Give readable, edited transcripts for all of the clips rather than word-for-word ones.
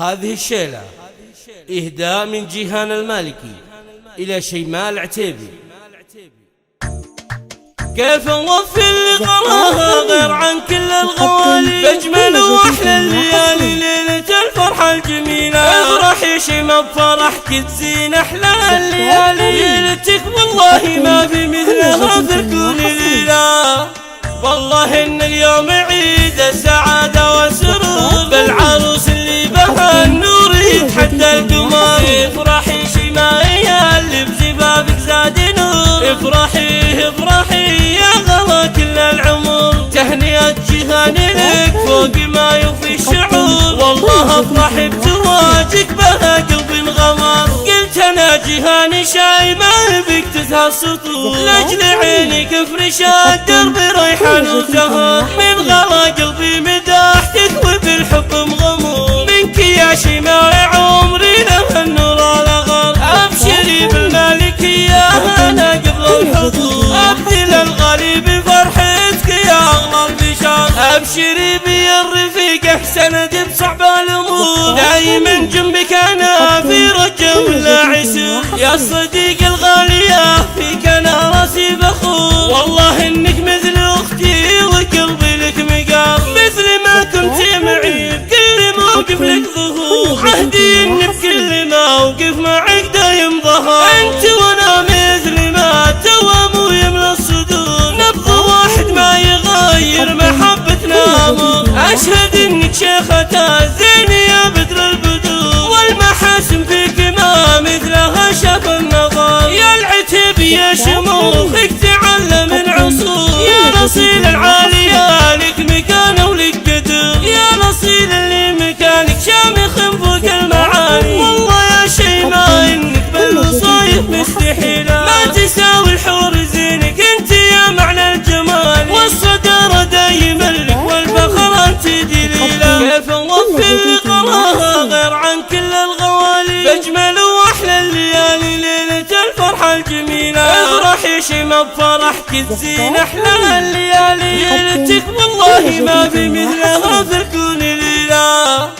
هذه الشيلة إهداء من جيهان المالكي إلى شيماء العتيبي. كيف نوفي اللي قراها غير عن كل الغوالي، بأجمل وأحلى الليالي ليلة الفرحة الجميلة. افرح يا شيماء بفرحك تزين أحلى الليالي، ليلتك والله ما في مثلها في الكون ليلة. والله إن اليوم عيد السعادة والسرور، بالعروس اللي بها النور يتحدى القمر. افرحي شيماء يا اللي بزفافك زاد نور، افرحي افرحي يا غلا كل العمر. تهنئة جيهاني لك فوق ما يوفي الشعور، والله افرحي بزواجك بها قلبي انغمر. قلت انا جيهاني شايمة بك تزهى السطور، لاجل عينك افرشات دربي ريحان وزهر. من غلا قلبي مداحتك وبالحب مغمور، منك يا شيماء عمري له النور الاغر. ابشري بالمالكية انا قبل الحضور، ابذل الغالي بفرحتك يا اغلى البشر. ابشري بي الرفيق احسن بصعب الامور، دايما جنبك انا في رجا ولا عسر. يا الصديق الغالية فيك انا راسي بخور، والله انك مثل اختي وقلبي لك مقر. مثل ما كنت معي بكل موقف لك ظهور، عهدي اني بكل موقف معك دايم ظهر. انت وانا مثل ما توام يملى الصدور، نبض واحد ما يغير محبتنا امر. اشهد انك شيخة الزين يا بدر البدور، والمحاسن فيك ما مثلها شاف النظر. يا العتيبي يا شموخك تعلم من عصور، يا نصيل العالية لك مكانه ولك قدر. يا نصيل اللي مكانك شامخ فوق المعاني، والله يا شيماء انك بالوصايف مستحيلة. ما تساوي الحور زينك انت يا معنى الجمال، والصدارة دايما لك والفخر انت دليلة. كيف نوفي اللي قراها غير عن كل الغوالي، بأجمل واحلى الليالي ليلة الفرحة الجميلة. افرح يا شيماء بفرحك تزين احلى الليالي، ليلتك والله ما في مثلها في الكون ليلة.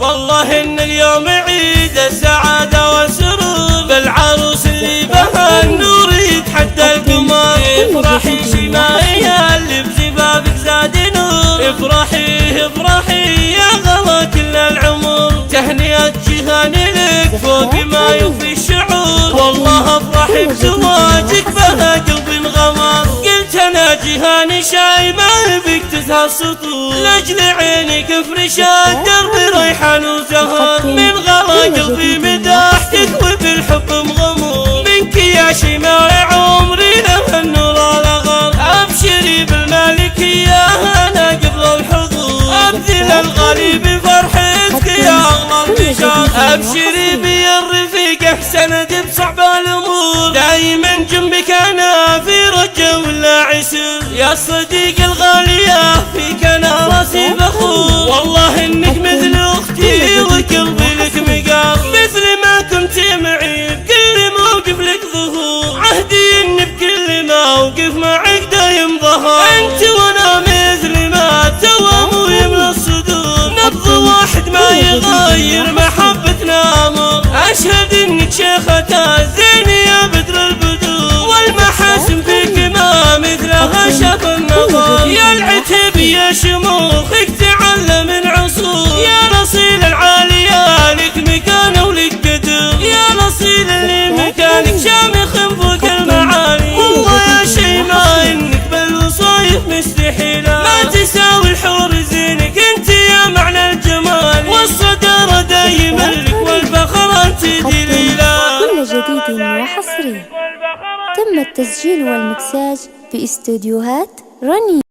والله ان اليوم عيد السعادة والسرور، بالعروس اللي بها النور يتحدى القمر. افرحي شيماء يا اللي بزفافك زاد نور، افرحي افرحي يا غلا كل العمر. تهنئة جيهاني لك فوق ما يوفي الشعور، والله افرحي بزواجك بها قلبي انغمر. قلت انا جيهاني شايمة بك تزهى السطور، لاجل عينك افرشات دربي ريحان وزهر. من غلا قلبي مداحتك وبالحب مغمور، منك يا شيماء عمري له النور الاغر. ابشري بالمالكية انا قبل الحضور، ابذل الغالي بفرحتك يا اغلى البشر. ابشري بي الرفيق احسن بصعب الامور، دايما جنبك انا في رجا ولا عسر. يا الصديق الغالية فيك انا راسي بخور، والله انك مثل اختي وقلبي لك مقر. مثل ما كنت معي بكل موقف لك ظهور، عهدي اني بكل موقف معك دايم ظهر. انت وانا مثل ما توام يملى الصدور، نبض واحد ما يغير محبتنا امر. اشهد انك شيخة الزين يا بدر البدور، والمحاسن فيك ما مثلها شاف النظر. يا العتيبي يا شموخك تعلم من عصور، يا نصيل العالية لك مكانه ولك قدر. يا نصيل اللي مكانك شامخ فوق المعاني، والله يا شيماء انك بالوصايف مستحيلة. ما تساوي الحور زينك انت يا معنى الجمال، والصدارة دايما لك والفخر انت دليلة. كل جديد وحصري تم التسجيل والمكساج في استوديوهات رني.